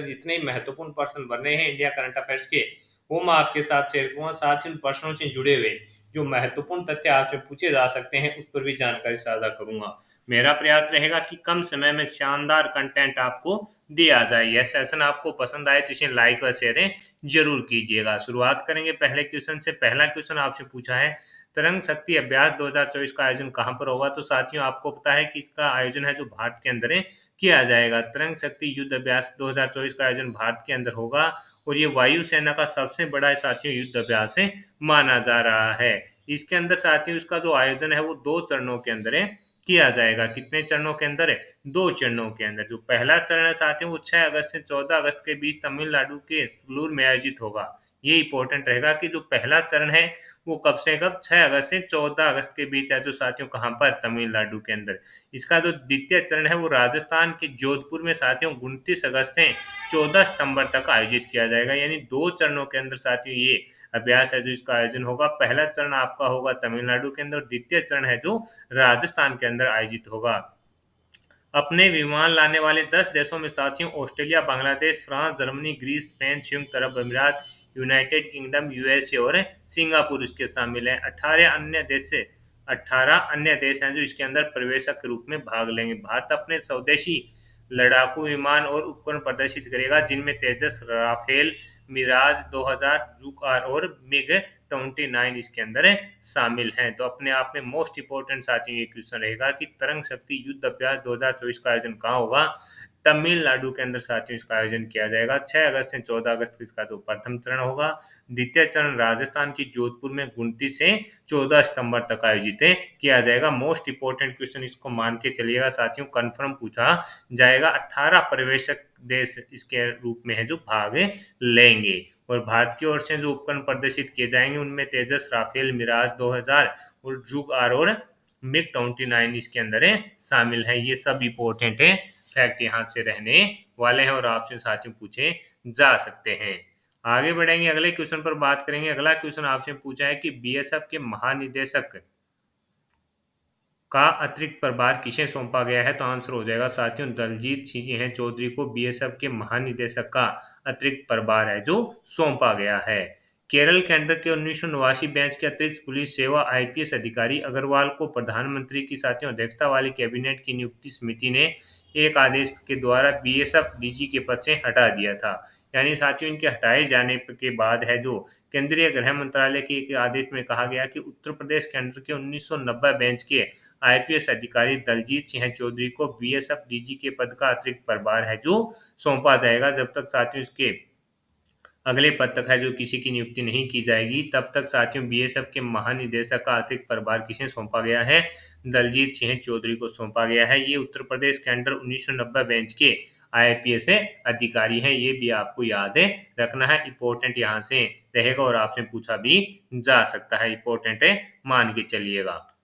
जितने महत्वपूर्ण प्रश्न बन रहे हैं इंडिया करंट अफेयर्स के, वो मैं आपके साथ शेयर करूंगा। साथ ही उन प्रश्नों से जुड़े हुए जो महत्वपूर्ण तथ्य आपसे पूछे जा सकते हैं उस पर भी जानकारी साझा करूंगा। मेरा प्रयास रहेगा कि कम समय में शानदार कंटेंट आपको दिया जाए। यह सेशन आपको पसंद आए तो इसे लाइक व शेयर जरूर कीजिएगा। शुरुआत करेंगे पहले क्वेश्चन से। पहला क्वेश्चन आपसे पूछा है, तरंग शक्ति अभ्यास 2024 का आयोजन कहां पर होगा? तो साथियों आपको पता है कि इसका आयोजन है जो भारत के अंदर है किया जाएगा। तरंग शक्ति युद्ध अभ्यास 2024 का आयोजन भारत के अंदर होगा और ये वायुसेना का सबसे बड़ा साथियों युद्ध अभ्यास है माना जा रहा है। इसके अंदर साथियों इसका जो आयोजन है वो 2 चरणों के अंदर है किया जाएगा। कितने चरणों के अंदर है? 2 चरणों के अंदर। जो पहला चरण है साथियों वो 6 अगस्त से 14 अगस्त के बीच तमिलनाडु के सुलूर में आयोजित होगा। ये इंपॉर्टेंट रहेगा कि जो पहला चरण है वो कब से कब 6 अगस्त से 14 अगस्त के बीच है जो साथियों कहां पर? तमिलनाडु के अंदर। इसका जो द्वितीय चरण है वो राजस्थान के जोधपुर में साथियों 29 अगस्त से 14 सितंबर तक आयोजित किया जाएगा। यानी 2 चरणों के अंदर साथियों ये अभ्यास है जो इसका आयोजन होगा। पहला चरण आपका होगा तमिलनाडु के अंदर, द्वितीय चरण है जो राजस्थान के अंदर आयोजित होगा। अपने विमान लाने वाले 10 देशों में साथियों Australia, Bangladesh, France, Germany, Greece, Spain, संयुक्त अरब अमीरात, यूनाइटेड किंगडम, यूएसए और सिंगापुर इसके शामिल हैं। 18 अन्य देश हैं जो इसके अंदर प्रवेशक के रूप में भाग लेंगे। भारत अपने स्वदेशी लड़ाकू विमान और उपकरण प्रदर्शित करेगा जिनमें तेजस, राफेल, मिराज 2000, जुकार और मिग 29 इसके अंदर शामिल हैं। तो अपने आप में मोस्ट इंपोर्टेंट साथियों ये क्वेश्चन रहेगा कि तरंग शक्ति युद्ध अभ्यास 2024 का आयोजन कहाँ होगा? तमिलनाडु के अंदर साथियों इसका आयोजन किया जाएगा। 6 अगस्त से 14 अगस्त इसका जो प्रथम चरण होगा। द्वितीय चरण राजस्थान की जोधपुर में 29 से 14 सितंबर तक आयोजित किया जाएगा। मोस्ट इंपोर्टेंट क्वेश्चन इसको मान के चलिएगा साथियों, कंफर्म पूछा जाएगा। 18 पर्यवेक्षक देश इसके रूप में है जो भाग लेंगे और भारत की ओर से जो उपकरण प्रदर्शित किए जाएंगे उनमें तेजस, राफेल, मिराज 2000 और जुग आर और मिग 29 इसके अंदर शामिल है। ये सब इंपॉर्टेंट है फैक्ट यहाँ से रहने वाले हैं और आपसे साथियों पूछे जा सकते हैं। आगे बढ़ेंगे, अगले क्वेश्चन पर बात करेंगे। अगला क्वेश्चन आपसे पूछा है कि बीएसएफ के महानिदेशक का अतिरिक्त प्रभार किसे सौंपा गया है? तो आंसर हो जाएगा साथियों दलजीत सिंह चौधरी को बीएसएफ के महानिदेशक का अतिरिक्त प्रभार है जो सौंपा गया है। केरल के अंडर के 1989 बैच के अतिरिक्त पुलिस सेवा आईपीएस अधिकारी अग्रवाल को प्रधानमंत्री की साथियों अध्यक्षता वाली कैबिनेट की नियुक्ति समिति ने एक आदेश के द्वारा बीएसएफ डीजी के पद से हटा दिया था। यानी साथियों इनके हटाए जाने के बाद है जो केंद्रीय गृह मंत्रालय के एक आदेश में कहा गया कि उत्तर प्रदेश के अंडर के 1990 बेंच के आईपीएस अधिकारी दलजीत सिंह चौधरी को बीएसएफ डीजी के पद का अतिरिक्त प्रभार है जो सौंपा जाएगा। जब तक साथियों इसके अगले पद तक है जो किसी की नियुक्ति नहीं की जाएगी तब तक साथियों बीएसएफ के महानिदेशक का अतिरिक्त प्रभार किसे सौंपा गया है? दलजीत सिंह चौधरी को सौंपा गया है। ये उत्तर प्रदेश के अंडर 1990 बेंच के आईपीएस अधिकारी हैं। ये भी आपको याद है रखना है, इंपॉर्टेंट यहाँ से रहेगा और आपसे पूछा भी जा सकता है। इंपॉर्टेंट है, मान के चलिएगा।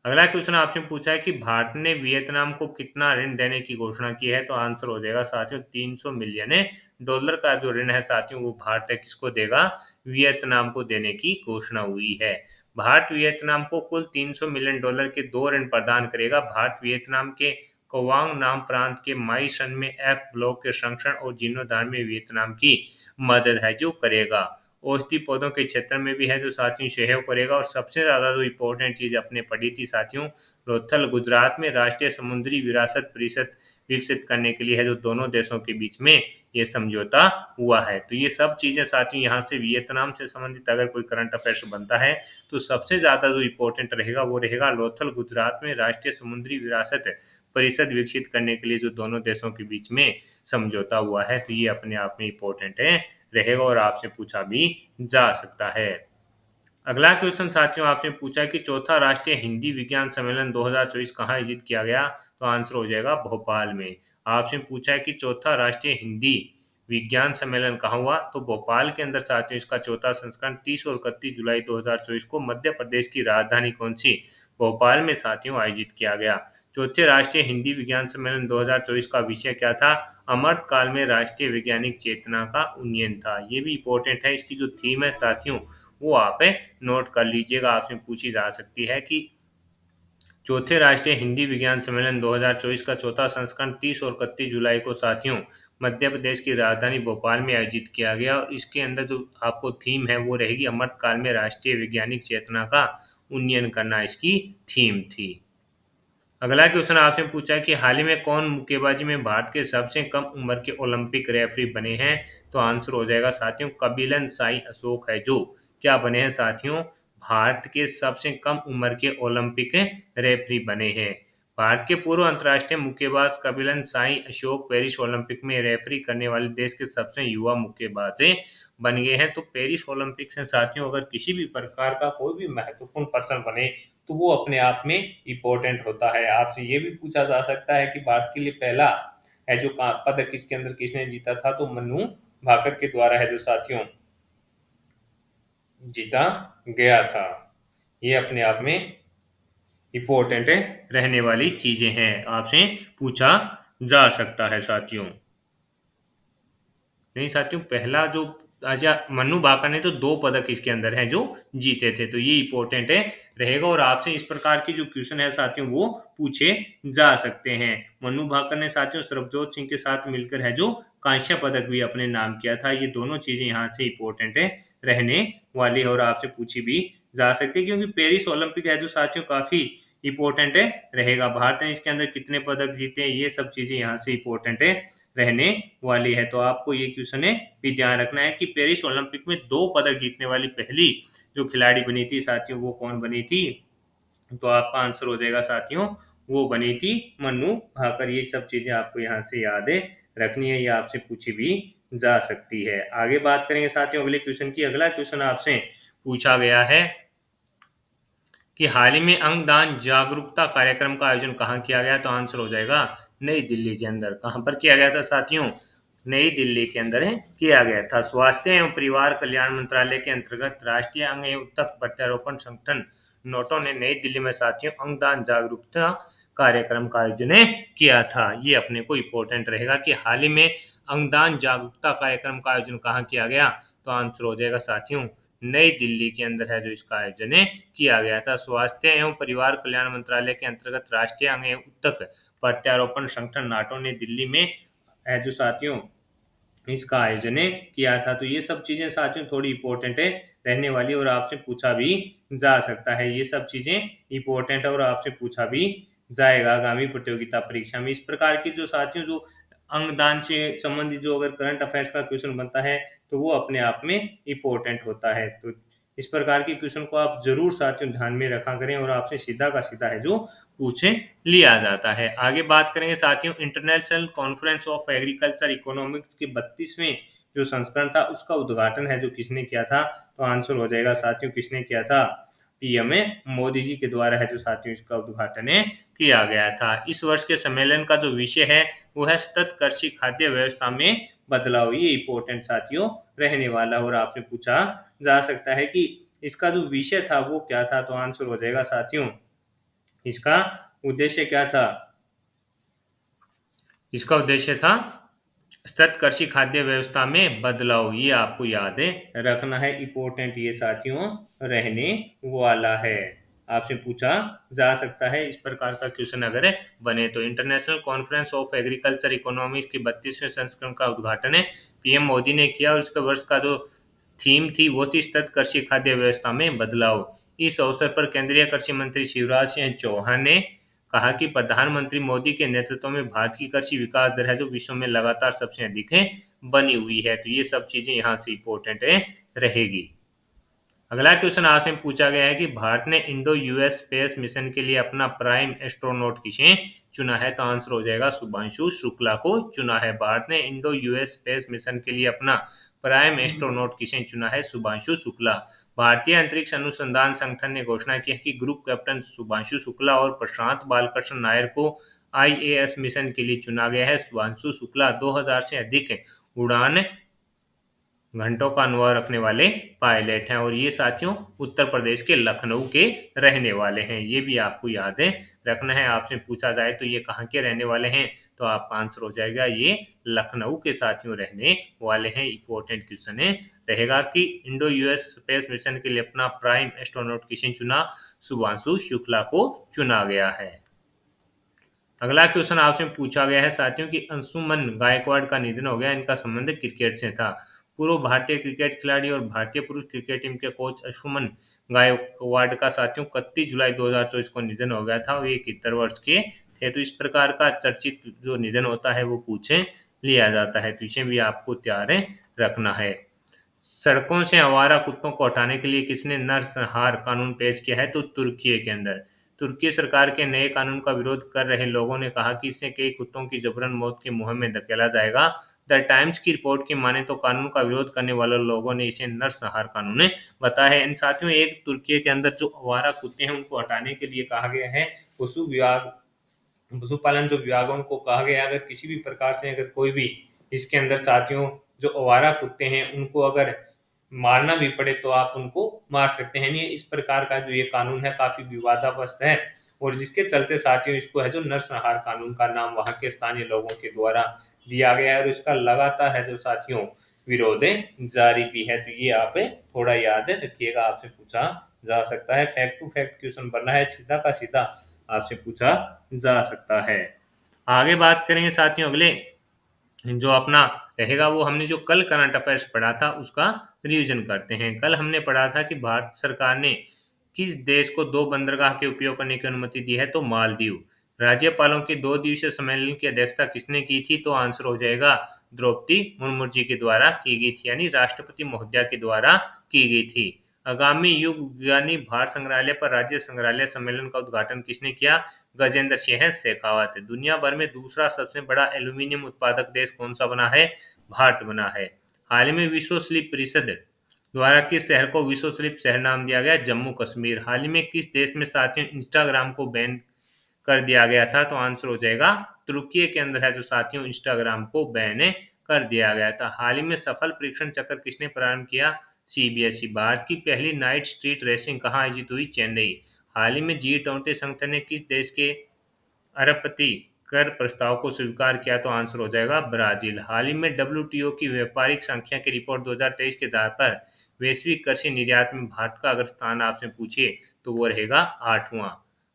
अगला क्वेश्चन आपसे पूछा है कि भारत ने वियतनाम को कितना ऋण देने की घोषणा की है? तो आंसर हो जाएगा साथियों 300 मिलियन डॉलर का जो ऋण है साथियों वो भारत किसको देगा? वियतनाम को देने की घोषणा हुई है। भारत वियतनाम को कुल 300 मिलियन डॉलर के 2 ऋण प्रदान करेगा। भारत वियतनाम के कोवांग नाम प्रांत के माई सन में एफ ब्लॉक के संरक्षण और जीर्णोद्धार में वियतनाम की मदद है जो करेगा। औषधि पौधों के क्षेत्र में भी है जो साथियों सहयोग करेगा। और सबसे ज्यादा जो इम्पोर्टेंट चीज अपने पढ़ी थी साथियों, लोथल गुजरात में राष्ट्रीय समुद्री विरासत परिषद विकसित करने के लिए है जो दोनों देशों के बीच में ये समझौता हुआ है। तो ये सब चीजें साथियों यहाँ से वियतनाम से संबंधित अगर कोई करंट अफेयर्स बनता है तो सबसे ज्यादा जो इम्पोर्टेंट रहेगा वो रहेगा लोथल गुजरात में राष्ट्रीय समुद्री विरासत परिषद विकसित करने के लिए जो दोनों देशों के बीच में समझौता हुआ है। तो ये अपने आप में इम्पोर्टेंट है रहेगा और आपसे पूछा भी जा सकता है। अगला क्वेश्चन साथियों आपसे पूछा कि चौथा राष्ट्रीय हिंदी विज्ञान सम्मेलन 2024 कहाँ आयोजित किया गया? तो आंसर हो जाएगा भोपाल में। आपसे पूछा है कि चौथा राष्ट्रीय हिंदी विज्ञान सम्मेलन कहाँ हुआ? तो भोपाल के अंदर साथियों इसका चौथा संस्करण 30 और 31 जुलाई 2024 को मध्य प्रदेश की राजधानी कौन सी? भोपाल में साथियों आयोजित किया गया। चौथे राष्ट्रीय हिंदी विज्ञान सम्मेलन 2024 का विषय क्या था? अमृत काल में राष्ट्रीय वैज्ञानिक चेतना का उन्नयन था। ये भी इंपॉर्टेंट है। इसकी जो थीम है साथियों वो आप नोट कर लीजिएगा। आपसे पूछी जा सकती है कि चौथे राष्ट्रीय हिंदी विज्ञान सम्मेलन 2024 का चौथा संस्करण 30 और 31 जुलाई को साथियों मध्य प्रदेश की राजधानी भोपाल में आयोजित किया गया और इसके अंदर जो आपको थीम है वो रहेगी अमृतकाल में राष्ट्रीय वैज्ञानिक चेतना का उन्नयन करना, इसकी थीम थी। अगला क्वेश्चन आपसे पूछा कि हाल ही में कौन मुक्केबाजी में भारत के सबसे कम उम्र के ओलंपिक रेफरी बने हैं? तो आंसर हो जाएगा साथियों कपिलन साई अशोक है जो क्या बने हैं साथियों, भारत के सबसे कम उम्र के ओलंपिक रेफरी बने हैं। भारत के पूर्व अंतर्राष्ट्रीय मुक्केबाज कपिलन साई अशोक पेरिस ओलंपिक में रेफरी करने वाले देश के सबसे युवा मुक्केबाज बन गए हैं। तो पेरिस ओलंपिक से साथियों अगर किसी भी प्रकार का कोई भी महत्वपूर्ण पर्सन बने तो वो अपने आप में इम्पोर्टेंट होता है। आपसे ये भी पूछा जा सकता है कि भारत के लिए पहला है जो पदक किसके अंदर किसने जीता था, तो मनु भाकर के द्वारा है जो साथियों जीता गया था। ये अपने आप में इम्पोर्टेंट रहने वाली चीजें हैं, आपसे पूछा जा सकता है साथियों। नहीं साथियों, पहला जो अच्छा मन्नू भाकर ने तो 2 पदक इसके अंदर हैं जो जीते थे, तो ये इंपॉर्टेंट है रहेगा और आपसे इस प्रकार की जो क्वेश्चन है साथियों वो पूछे जा सकते हैं। मन्नू भाकर ने साथियों सरबजोत सिंह के साथ मिलकर है जो कांस्य पदक भी अपने नाम किया था। ये दोनों चीजें यहाँ से इंपॉर्टेंट है रहने वाली और आपसे पूछी भी जा सकती है, क्योंकि पेरिस ओलंपिक है जो साथियों काफी इंपॉर्टेंट है रहेगा। भारत ने इसके अंदर कितने पदक जीते हैं ये सब चीजें यहाँ से इंपॉर्टेंट है रहने वाली है। तो आपको ये क्वेश्चन है भी ध्यान रखना है कि पेरिस ओलंपिक में 2 पदक जीतने वाली पहली जो खिलाड़ी बनी थी साथियों वो कौन बनी थी, तो आपका आंसर हो जाएगा साथियों वो बनी थी मन्नू भाकर। ये सब चीजें आपको यहाँ से याद है रखनी है, ये आपसे पूछी भी जा सकती है। आगे बात करेंगे साथियों अगले क्वेश्चन की। अगला क्वेश्चन आपसे पूछा गया है कि हाल ही में अंगदान जागरूकता कार्यक्रम का आयोजन कहाँ किया गया, तो आंसर हो जाएगा नई दिल्ली के अंदर। कहाँ पर किया गया था साथियों, नई दिल्ली के अंदर किया गया था। स्वास्थ्य एवं परिवार कल्याण मंत्रालय के अंतर्गत राष्ट्रीय अंग एवं ऊतक प्रत्यारोपण संगठन नोटो ने नई दिल्ली में साथियों अंगदान जागरूकता कार्यक्रम का आयोजन किया था। ये अपने को इम्पोर्टेंट रहेगा कि हाल ही में अंगदान जागरूकता कार्यक्रम का आयोजन कहाँ किया गया, तो आंसर हो जाएगा साथियों नई दिल्ली के अंदर है जो इसका आयोजन किया गया था। स्वास्थ्य एवं परिवार कल्याण मंत्रालय के अंतर्गत राष्ट्रीय अंग एवं ऊतक प्रत्यारोपण संगठन नाटो ने दिल्ली में है जो साथियों इसका आयोजन किया था। तो ये सब चीजें साथियों थोड़ी इंपॉर्टेंट है रहने वाली और आपसे पूछा भी जा सकता है। ये सब चीजें इंपॉर्टेंट है और आपसे पूछा भी जाएगा आगामी प्रतियोगिता परीक्षा में। इस प्रकार की जो साथियों जो अंगदान से संबंधित जो अगर करंट अफेयर्स का क्वेश्चन बनता है तो वो अपने आप में इंपॉर्टेंट होता है। तो इस प्रकार के क्वेश्चन को आप जरूर साथियों ध्यान में रखा करें और आपसे सीधा का सीधा है जो पूछे लिया जाता है। आगे बात करेंगे साथियों international conference of agriculture economics के 32वें जो संस्करण था उसका उद्घाटन है जो किसने किया था, तो आंसर हो जाएगा साथियों किसने किया था, पीएम मोदी जी के द्वारा है जो साथियों इसका उद्घाटन किया गया था। इस वर्ष के सम्मेलन का जो विषय है वो है सतत कृषि खाद्य व्यवस्था में बदलाव। ये इंपॉर्टेंट साथियों रहने वाला और आपसे पूछा जा सकता है कि इसका जो विषय था वो क्या था, तो आंसर हो जाएगा साथियों इसका उद्देश्य क्या था, इसका उद्देश्य था सतत कृषि खाद्य व्यवस्था में बदलाव। ये आपको याद रखना है, इंपॉर्टेंट ये साथियों रहने वाला है। आपसे पूछा जा सकता है इस प्रकार का क्वेश्चन अगर बने तो। International conference of agriculture economics के 32वें संस्करण का उद्घाटन पीएम मोदी ने किया और इसका वर्ष का जो थीम थी वो थी सतत कृषि खाद्य व्यवस्था में बदलाव। इस अवसर पर केंद्रीय कृषि मंत्री शिवराज सिंह चौहान ने कहा कि प्रधानमंत्री मोदी के नेतृत्व में भारत की कृषि विकास दर है जो विश्व में लगातार सबसे अधिक बनी हुई है। तो ये सब चीजें यहाँ से इंपॉर्टेंट रहेगी। अगला क्वेश्चन आपसे पूछा गया है कि भारत ने इंडो यूएस स्पेस मिशन के लिए अपना प्राइम एस्ट्रोनॉट किसे चुना है, तो आंसर हो जाएगा शुभांशु शुक्ला को चुना है। भारत ने इंडो यूएस स्पेस मिशन के लिए अपना प्राइम एस्ट्रोनॉट किसे चुना है, शुभांशु शुक्ला। भारतीय अंतरिक्ष अनुसंधान संगठन ने घोषणा की है कि ग्रुप कैप्टन शुभांशु शुक्ला और प्रशांत बालकृष्ण नायर को आईएएस मिशन के लिए चुना गया है। शुभांशु शुक्ला 2000 से अधिक उड़ान घंटों का अनुभव रखने वाले पायलट हैं और ये साथियों उत्तर प्रदेश के लखनऊ के रहने वाले हैं। ये भी आपको याद रखना है। आपसे पूछा जाए तो ये कहाँ के रहने वाले हैं, तो आपका आंसर हो जाएगा ये लखनऊ के साथियों रहने वाले हैं। इंपॉर्टेंट क्वेश्चन रहेगा कि इंडो यूएस स्पेस मिशन के लिए अपना प्राइम एस्ट्रोनॉट किसे चुना, शुभांशु शुक्ला को चुना गया है। अगला क्वेश्चन आपसे पूछा गया है साथियों कि अंशुमन गायकवाड़ का निधन हो गया, इनका संबंध क्रिकेट से था। पूर्व भारतीय क्रिकेट खिलाड़ी और भारतीय पुरुष क्रिकेट टीम के कोच अंशुमन गायकवाड़ का साथियों 31 जुलाई 2024 को निधन हो गया था। वे 71 वर्ष के थे। तो इस प्रकार का चर्चित जो निधन होता है वो पूछे लिया जाता है, तो इसे भी आपको तैयार रखना है। सड़कों से आवारा कुत्तों को हटाने के लिए किसने नरसंहार कानून पेश किया है? तो तुर्की के अंदर तुर्की सरकार के नए कानून का विरोध कर रहे लोगों ने कहा कि इससे कई कुत्तों की जबरन मौत के मुंह में धकेला जाएगा। द टाइम्स की रिपोर्ट की माने तो कानून का विरोध करने वाले लोगों ने इसे नरसंहार कानून बताया है। इन साथियों एक तुर्की के अंदर जो आवारा कुत्ते हैं उनको हटाने के लिए कहा गया है। पशु विभाग पशुपालन जो विभाग है उनको कहा गया है अगर किसी भी प्रकार से अगर कोई भी इसके अंदर साथियों जो आवारा कुत्ते हैं उनको अगर मारना भी पड़े तो आप उनको मार सकते हैं। नहीं, इस प्रकार का जो ये कानून है काफी विवादास्पद है और जिसके चलते साथियों इसको है जो नरसंहार कानून का नाम वहां के स्थानीय लोगों के द्वारा दिया गया है और इसका लगातार है जो साथियों विरोध जारी भी है। तो ये आप थोड़ा याद रखिएगा, आपसे पूछा जा सकता है। फैक्ट टू फैक्ट क्वेश्चन बनना है, सीधा का सीधा आपसे पूछा जा सकता है। आगे बात करेंगे साथियों अगले जो अपना रहेगा वो हमने जो कल करंट अफेयर्स पढ़ा था उसका रिवीजन करते हैं। कल हमने पढ़ा था कि भारत सरकार ने किस देश को दो बंदरगाह के उपयोग करने की अनुमति दी है? तो मालदीव। राज्यपालों के 2 दिवसीय सम्मेलन की अध्यक्षता किसने की थी? तो आंसर हो जाएगा द्रौपदी मुर्मू जी के द्वारा की गई थी, यानी राष्ट्रपति महोदया के द्वारा की गई थी। आगामी युग यानी भारत संग्रहालय पर राज्य संग्रहालय सम्मेलन का उद्घाटन किसने किया? गजेंद्र सिंह शेखावत। दुनिया भर में दूसरा सबसे बड़ा एल्यूमीनियम उत्पादक देश कौन सा बना है? भारत बना है। हाल ही में विश्व शिल्प परिषद द्वारा किस शहर को विश्व शिल्प शहर नाम दिया गया? जम्मू कश्मीर। हाल ही में किस देश में साथियों इंस्टाग्राम को बैन कर दिया गया था? तो आंसर हो जाएगा तुर्की के अंदर है जो साथियों इंस्टाग्राम को बैन कर दिया गया था। हाल ही में सफल परीक्षण चक्र किसने प्रारंभ किया? सीबीएसई। भारत की पहली नाइट स्ट्रीट रेसिंग कहाँ आयोजित हुई? चेन्नई। हाल ही में G20 संगठन ने किस देश के अरबपति कर प्रस्ताव को स्वीकार किया? तो आंसर हो जाएगा ब्राजील। हाल ही में डब्ल्यूटीओ की व्यापारिक संख्या की रिपोर्ट 2023 के आधार पर वैश्विक कृषि निर्यात में भारत का अगर स्थान आपसे पूछे तो वो रहेगा 8वां।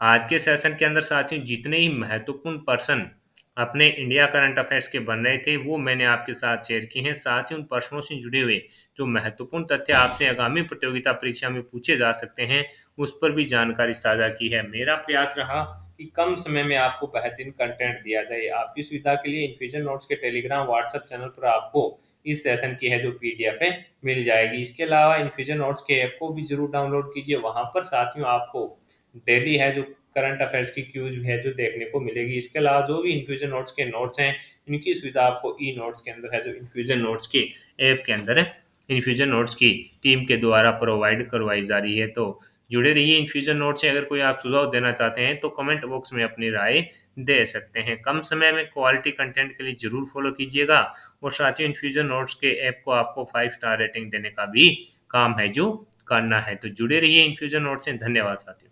आज के सेशन के अंदर साथियों जितने ही महत्वपूर्ण पर्सन अपने इंडिया करंट अफेयर्स के बन रहे थे वो मैंने आपके साथ शेयर किए हैं। साथ ही उन प्रश्नों से जुड़े हुए जो महत्वपूर्ण तथ्य आपसे आगामी प्रतियोगिता परीक्षा में पूछे जा सकते हैं उस पर भी जानकारी साझा की है। मेरा प्रयास रहा कि कम समय में आपको बेहतरीन कंटेंट दिया जाए। आपकी सुविधा के लिए इन्फ्यूजन नोट्स के टेलीग्राम व्हाट्सएप चैनल पर आपको इस सेशन की है जो पीडीएफ है मिल जाएगी। इसके अलावा इन्फ्यूजन नोट्स के ऐप को भी जरूर डाउनलोड कीजिए। वहां पर साथियों आपको डेली है जो करंट अफेयर्स की क्यूज है जो देखने को मिलेगी। इसके अलावा जो भी इन्फ्यूजन नोट्स के नोट्स हैं इनकी सुविधा आपको ई नोट्स के अंदर है जो इन्फ्यूजन नोट्स के ऐप के अंदर है इन्फ्यूजन नोट्स की टीम के द्वारा प्रोवाइड करवाई जा रही है। तो जुड़े रहिए इन्फ्यूजन नोट से। अगर कोई आप सुझाव देना चाहते हैं तो कमेंट बॉक्स में अपनी राय दे सकते हैं। कम समय में क्वालिटी कंटेंट के लिए जरूर फॉलो कीजिएगा और साथियों इन्फ्यूजन नोट्स के ऐप को आपको 5 स्टार रेटिंग देने का भी काम है जो करना है। तो जुड़े रहिए इन्फ्यूजन नोट से। धन्यवाद साथियों।